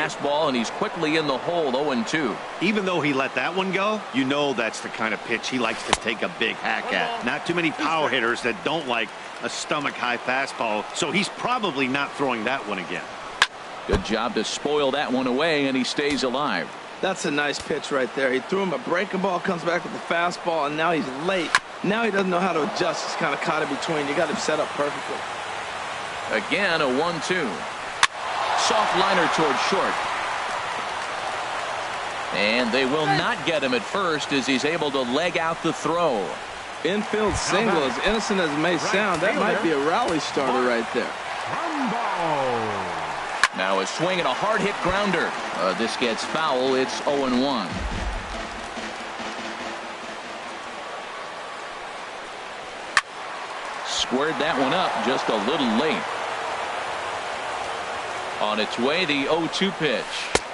fastball, and he's quickly in the hole, 0-2. Even though he let that one go, you know that's the kind of pitch he likes to take a big hack at. Not too many power hitters that don't like a stomach-high fastball, so he's probably not throwing that one again. Good job to spoil that one away, and he stays alive. That's a nice pitch right there. He threw him a breaking ball, comes back with the fastball, and now he's late. Now he doesn't know how to adjust. He's kind of caught in between. You got him set up perfectly. Again, a 1-2. Soft liner toward short. And they will not get him at first as he's able to leg out the throw. Infield single, as innocent as it may sound, that might be a rally starter right there. Now a swing and a hard-hit grounder. This gets foul. It's 0-1. Squared that one up just a little late. On its way, the 0-2 pitch.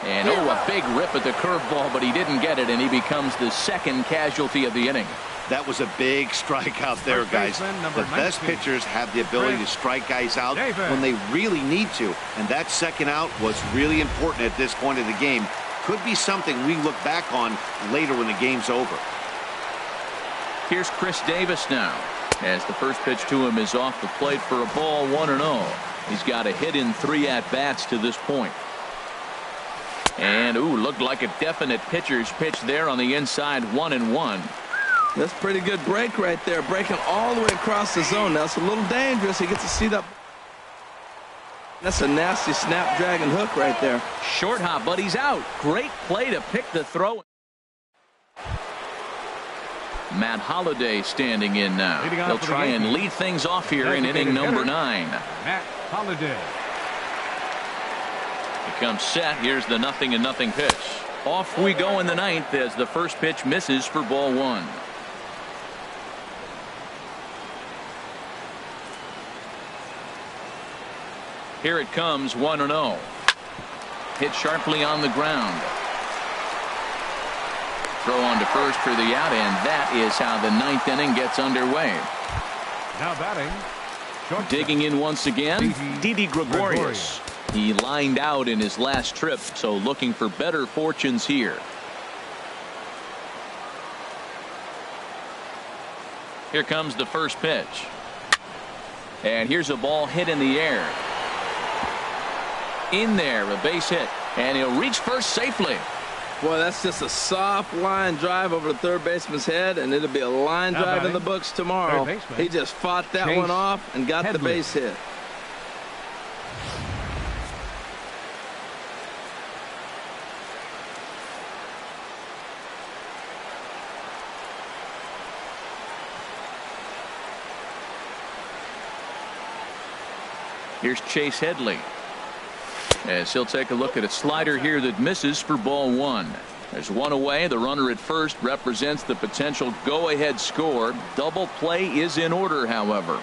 And a big rip at the curveball, but he didn't get it, and he becomes the second casualty of the inning. That was a big strikeout there, guys. The best pitchers have the ability to strike guys out when they really need to, and that second out was really important at this point of the game. Could be something we look back on later when the game's over. Here's Chris Davis now, as the first pitch to him is off the plate for a ball, 1-0. He's got a hit in 3 at-bats to this point. And, looked like a definite pitcher's pitch there on the inside, 1-1. That's a pretty good break right there, breaking all the way across the zone. Now, it's a little dangerous. He gets to see that. That's a nasty snapdragon hook right there. Short hop, but he's out. Great play to pick the throw. Matt Holliday standing in now. He'll try and lead things off here in inning number 9. Matt Holliday. He comes set. Here's the 0-0 pitch. Off we go in the 9th as the first pitch misses for ball 1. Here it comes, 1-0. Hit sharply on the ground. Throw on to first for the out, and that is how the 9th inning gets underway. Now batting. Digging in once again, Didi Gregorius. He lined out in his last trip, so looking for better fortunes here. Here comes the first pitch. And here's a ball hit in the air. In there, a base hit, and he'll reach first safely. Boy, that's just a soft line drive over the third baseman's head, and it'll be a line drive in the books tomorrow. He just fought that one off and got the base hit. Here's Chase Headley, as he'll take a look at a slider here that misses for ball 1. There's one away. The runner at first represents the potential go-ahead score. Double play is in order, however.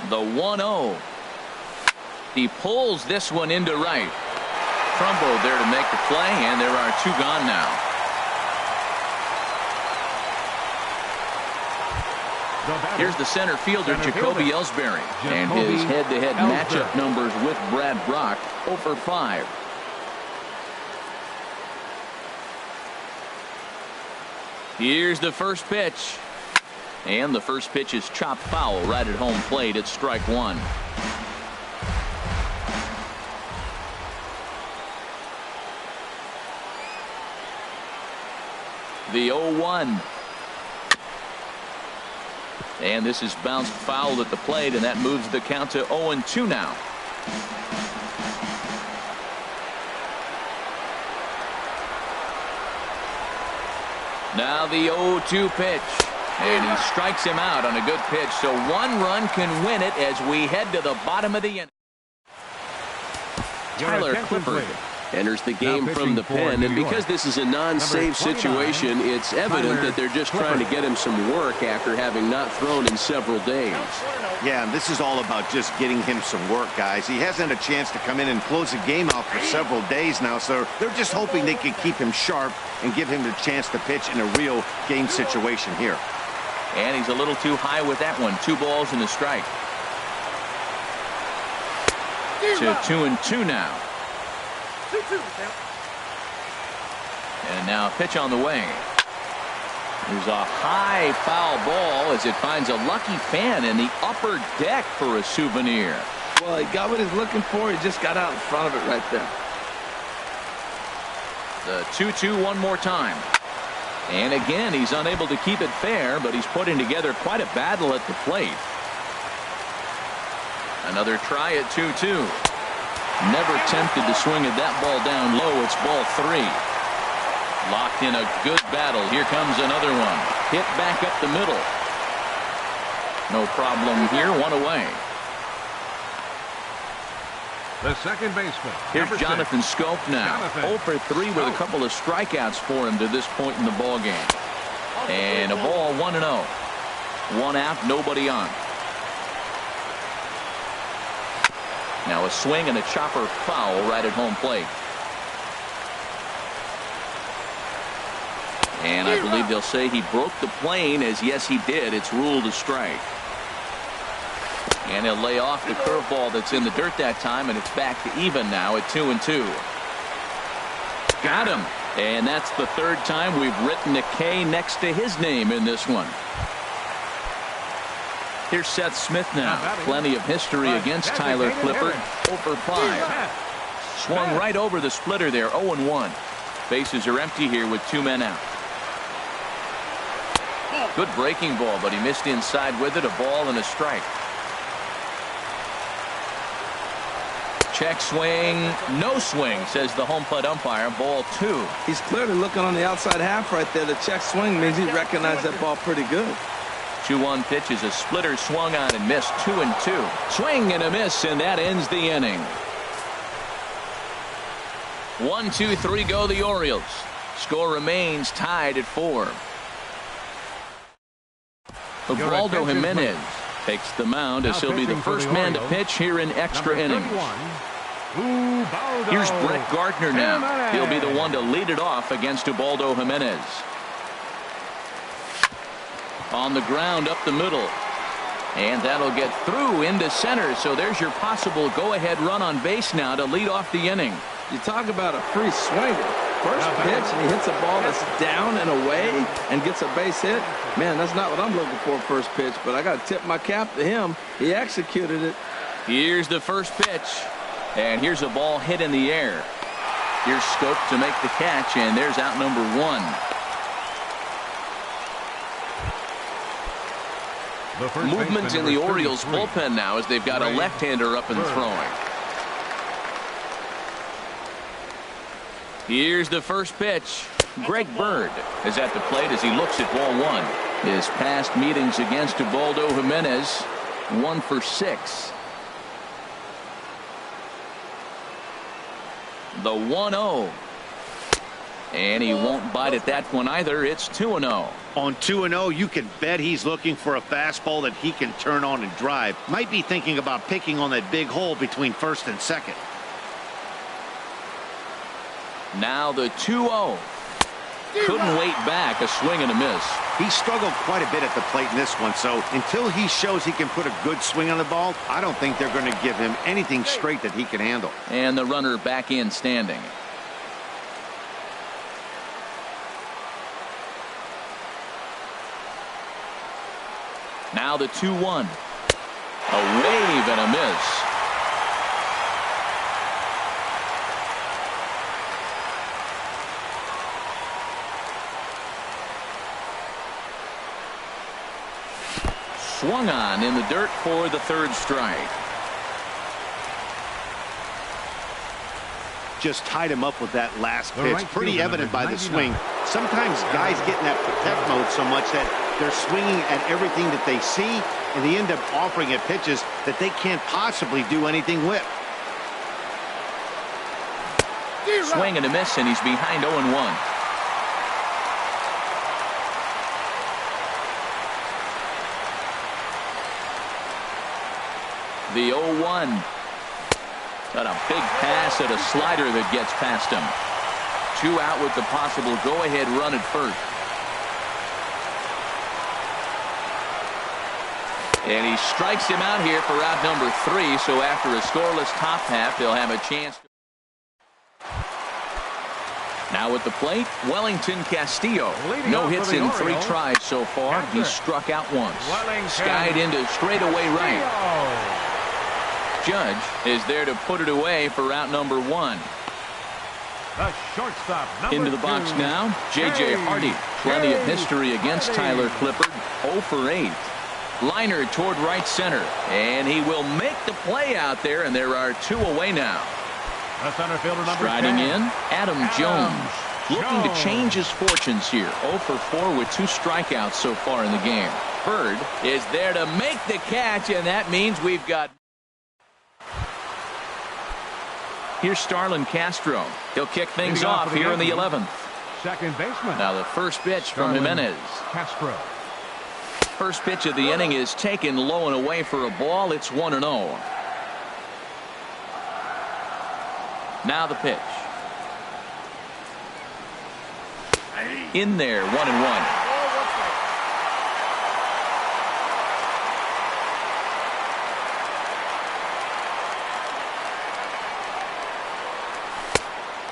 The 1-0. He pulls this one into right. Trumbo there to make the play, and there are 2 gone now. Here's the center fielder, Jacoby Ellsbury, and his head-to-head matchup numbers with Brad Brock, 0 for 5. Here's the first pitch, and the first pitch is chopped foul right at home plate. It's strike 1. The 0-1. And this is bounced foul at the plate, and that moves the count to 0-2 now. Now the 0-2 pitch, and he strikes him out on a good pitch, so 1 run can win it as we head to the bottom of the inning. Tyler Clifford enters the game from the pen, and because this is a non-save situation, it's evident that they're just trying to get him some work after having not thrown in several days. Yeah, and this is all about just getting him some work, guys. He hasn't had a chance to come in and close the game out for several days now, so they're just hoping they can keep him sharp and give him the chance to pitch in a real game situation here. And he's a little too high with that one. 2 balls and a strike. to 2-2 now. And now a pitch on the way. There's a high foul ball as it finds a lucky fan in the upper deck for a souvenir. Well, he got what he's looking for. He just got out in front of it right there. The 2-2 one more time. And again, he's unable to keep it fair, but he's putting together quite a battle at the plate. Another try at 2-2. Never tempted to swing at that ball down low. It's ball 3. Locked in a good battle. Here comes another one. Hit back up the middle. No problem here. One away. The second baseman. Here's Jonathan Schoop now. 0 for 3 with a couple of strikeouts for him to this point in the ball game. And a ball 1-0. 1 out, nobody on. Now a swing and a chopper foul right at home plate. And I believe they'll say he broke the plane, as yes he did. It's ruled a strike. And he'll lay off the curveball that's in the dirt that time, and it's back to even now at 2-2. Got him. And that's the third time we've written a K next to his name in this one. Here's Seth Smith now. Plenty of history against Tyler Clippard. 0 for 5. Swung right over the splitter there. 0-1. Bases are empty here with 2 men out. Good breaking ball, but he missed inside with it. A ball and a strike. Check swing. No swing, says the home plate umpire. Ball 2. He's clearly looking on the outside half right there. The check swing means he recognized that ball pretty good. 2-1 pitch is a splitter swung on and missed. 2-2. Swing and a miss, and that ends the inning. 1-2-3 go the Orioles. Score remains tied at 4. Ubaldo Jimenez takes the mound as he'll be the first man to pitch here in extra innings. Here's Brett Gardner now. He'll be the one to lead it off against Ubaldo Jimenez. On the ground up the middle. And that'll get through into center. So there's your possible go-ahead run on base now to lead off the inning. You talk about a free swinger. First pitch, and he hits a ball that's down and away and gets a base hit. Man, that's not what I'm looking for first pitch, but I got to tip my cap to him. He executed it. Here's the first pitch. And here's a ball hit in the air. Here's Schoop to make the catch, and there's out number 1. Movement in the Orioles bullpen now as they've got a left-hander up and throwing. Here's the first pitch. Greg Bird is at the plate as he looks at ball 1. His past meetings against Ubaldo Jimenez, 1 for 6. The 1-0. And he won't bite at that one either. It's 2-0. On 2-0, you can bet he's looking for a fastball that he can turn on and drive. Might be thinking about picking on that big hole between first and second. Now the 2-0. Couldn't wait back. A swing and a miss. He struggled quite a bit at the plate in this one, so until he shows he can put a good swing on the ball, I don't think they're going to give him anything straight that he can handle. And the runner back in standing. Now the 2-1. A wave and a miss. Swung on in the dirt for the third strike. Just tied him up with that last pitch. Pretty evident by the swing. Sometimes guys get in that protect mode so much that they're swinging at everything that they see, and they end up offering at pitches that they can't possibly do anything with. Swing and a miss, and he's behind 0-1. The 0-1. Got a big pass at a slider that gets past him. 2 out with the possible go-ahead run at first. And he strikes him out here for out number 3. So after a scoreless top half, they'll have a chance. Now at the plate, Wellington Castillo. No hits in 3 tries so far. He struck out once. Skied into straightaway right. Judge is there to put it away for out number 1. The shortstop, Into the box now, J.J. Hardy. Plenty of history against Tyler Clippard. 0 for 8. Liner toward right center. And he will make the play out there, and there are 2 away now. The center fielder number Striding 10. in, Adam Jones. Looking to change his fortunes here. 0 for 4 with 2 strikeouts so far in the game. Bird is there to make the catch, and that means we've got... Here's Starlin Castro. He'll kick things off here in the 11th. Second baseman. Now the first pitch from Jimenez. Castro. First pitch of the inning is taken low and away for a ball. It's 1-0. Now the pitch. In there, 1-1.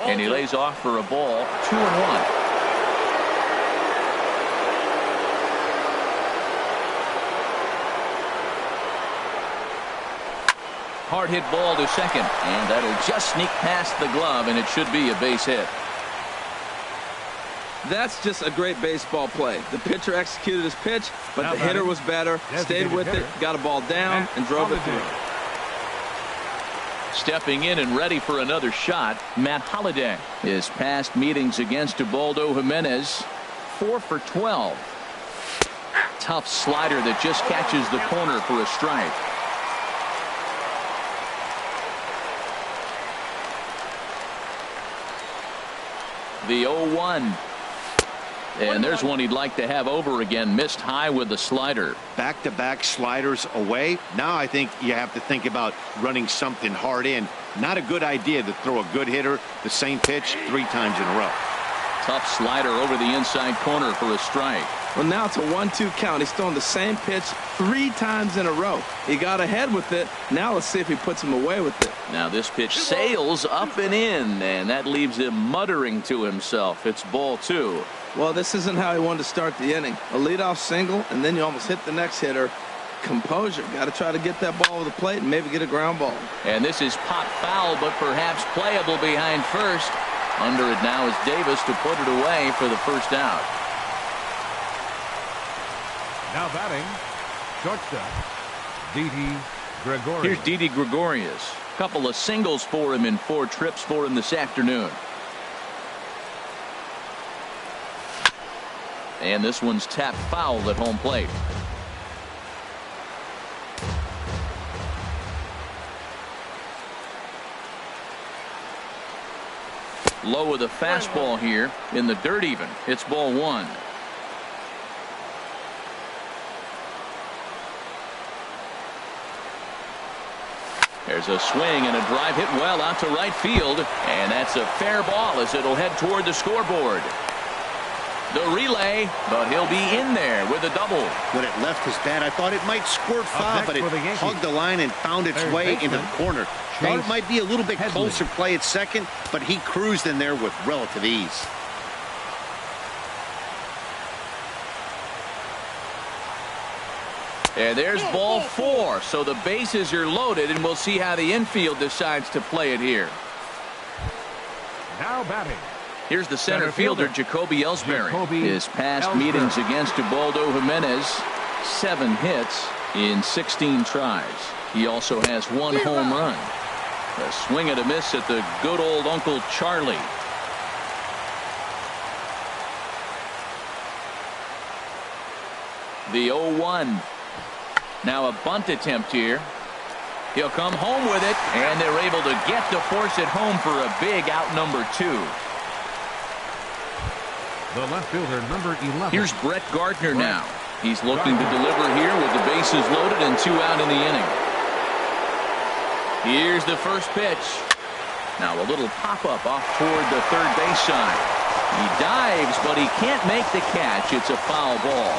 And he lays off for a ball. 2-1. Hard hit ball to second, and that'll just sneak past the glove, and it should be a base hit. That's just a great baseball play. The pitcher executed his pitch, but the hitter was better, stayed with it, got a ball down, and drove it through. Stepping in and ready for another shot, Matt Holliday. His past meetings against Ubaldo Jimenez, 4 for 12. Tough slider that just catches the corner for a strike. The 0-1. And there's one he'd like to have over again. Missed high with the slider. Back-to-back sliders away. Now I think you have to think about running something hard in. Not a good idea to throw a good hitter the same pitch 3 times in a row. Tough slider over the inside corner for a strike. Well, now it's a 1-2 count. He's throwing the same pitch 3 times in a row. He got ahead with it. Now let's see if he puts him away with it. Now this pitch sails up and in, and that leaves him muttering to himself. It's ball 2. Well, this isn't how he wanted to start the inning. A leadoff single, and then you almost hit the next hitter. Composure. Got to try to get that ball over the plate and maybe get a ground ball. And this is pop foul, but perhaps playable behind first. Under it now is Davis to put it away for the first out. Now batting, shortstop, Didi Gregorius. Here's Didi Gregorius. Couple of singles for him in 4 trips for him this afternoon. And this one's tapped foul at home plate. Low with a fastball here in the dirt even. It's ball 1. There's a swing and a drive hit well out to right field. And that's a fair ball as it'll head toward the scoreboard. The relay, but he'll be in there with a double. When it left his bat, I thought it might squirt foul, but it hugged the line and found its way into the corner. Thought it might be a little bit closer play at second, but he cruised in there with relative ease. And there's ball 4. So the bases are loaded, and we'll see how the infield decides to play it here. Now batting. Here's the center fielder, Jacoby Ellsbury. His past meetings against Ubaldo Jimenez, 7 hits in 16 tries. He also has 1 home run. A swing and a miss at the good old Uncle Charlie. The 0-1. Now a bunt attempt here. He'll come home with it, and they're able to get to force it home for a big out number 2. The left fielder, number 11. Here's Brett Gardner now. He's looking to deliver here with the bases loaded and 2 out in the inning. Here's the first pitch. Now a little pop-up off toward the third base side. He dives, but he can't make the catch. It's a foul ball.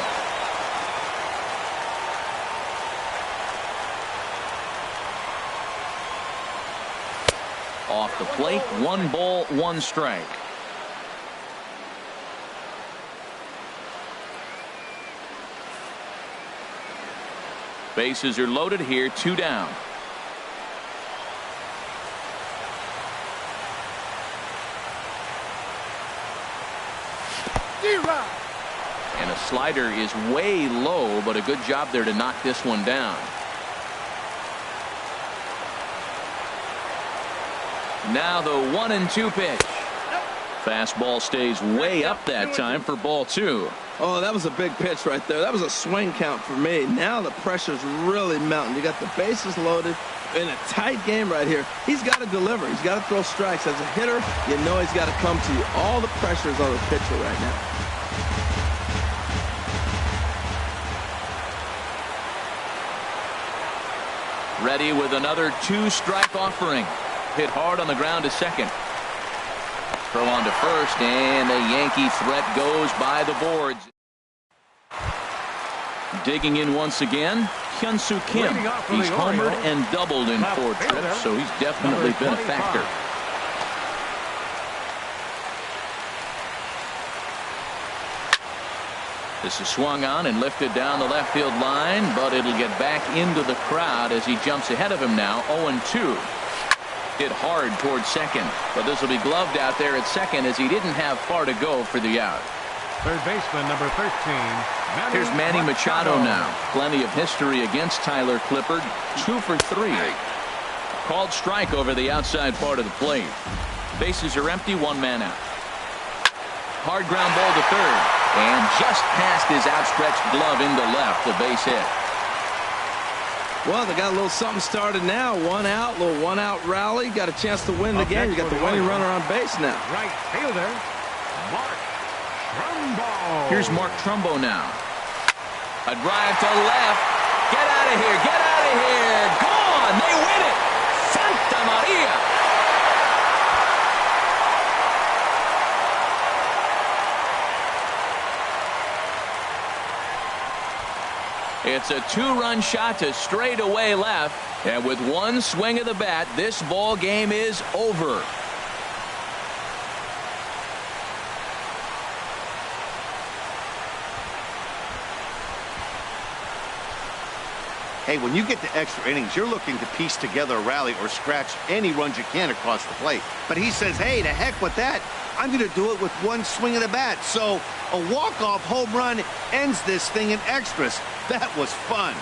Off the plate, 1 ball, 1 strike. Bases are loaded here, 2 down. And a slider is way low, but a good job there to knock this one down. Now the 1-2 pitch. Fastball stays way up that time for ball 2. Oh, that was a big pitch right there. That was a swing count for me. Now the pressure's really mounting. You got the bases loaded in a tight game right here. He's got to deliver. He's got to throw strikes. As a hitter, you know he's got to come to you. All the pressure's on the pitcher right now. Ready with another 2-strike offering. Hit hard on the ground to second. Throw on to first, and the Yankee threat goes by the boards. Digging in once again, Hyun-Soo Kim. He's homered and doubled in 4 trips, so he's definitely been a factor. This is swung on and lifted down the left field line, but it'll get back into the crowd as he jumps ahead of him now, 0-2. Hit hard towards second, but this will be gloved out there at second as he didn't have far to go for the out. Third baseman, number 13. Here's Manny Machado now. Plenty of history against Tyler Clippard. 2 for 3. Called strike over the outside part of the plate. Bases are empty, 1 man out. Hard ground ball to third, and just past his outstretched glove into left, the base hit. Well, they got a little something started now. 1 out, little 1-out rally. Got a chance to win the game. You got the winning runner on base now. Right fielder, Mark Trumbo. Here's Mark Trumbo now. A drive to left. Get out of here. Get out of here. Gone. They win it. Santa Maria. It's a 2-run shot to straightaway left, and with 1 swing of the bat, this ball game is over. Hey, when you get to extra innings, you're looking to piece together a rally or scratch any runs you can across the plate. But he says, hey, to heck with that. I'm going to do it with 1 swing of the bat. So a walk-off home run ends this thing in extras. That was fun.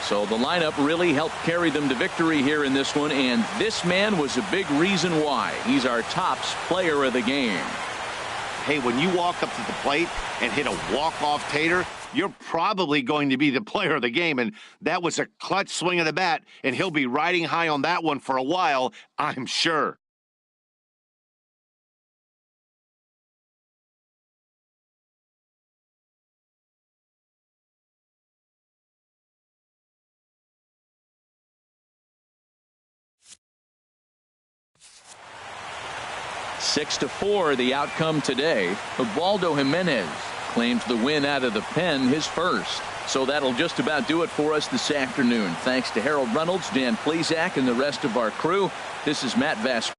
So the lineup really helped carry them to victory here in this one, and this man was a big reason why. He's our tops player of the game. Hey, when you walk up to the plate and hit a walk-off tater, you're probably going to be the player of the game, and that was a clutch swing of the bat, and he'll be riding high on that one for a while, I'm sure. Six to 4 the outcome today. Ubaldo Jimenez claims the win out of the pen, his first. So that'll just about do it for us this afternoon. Thanks to Harold Reynolds, Dan Plezak, and the rest of our crew. This is Matt Vass.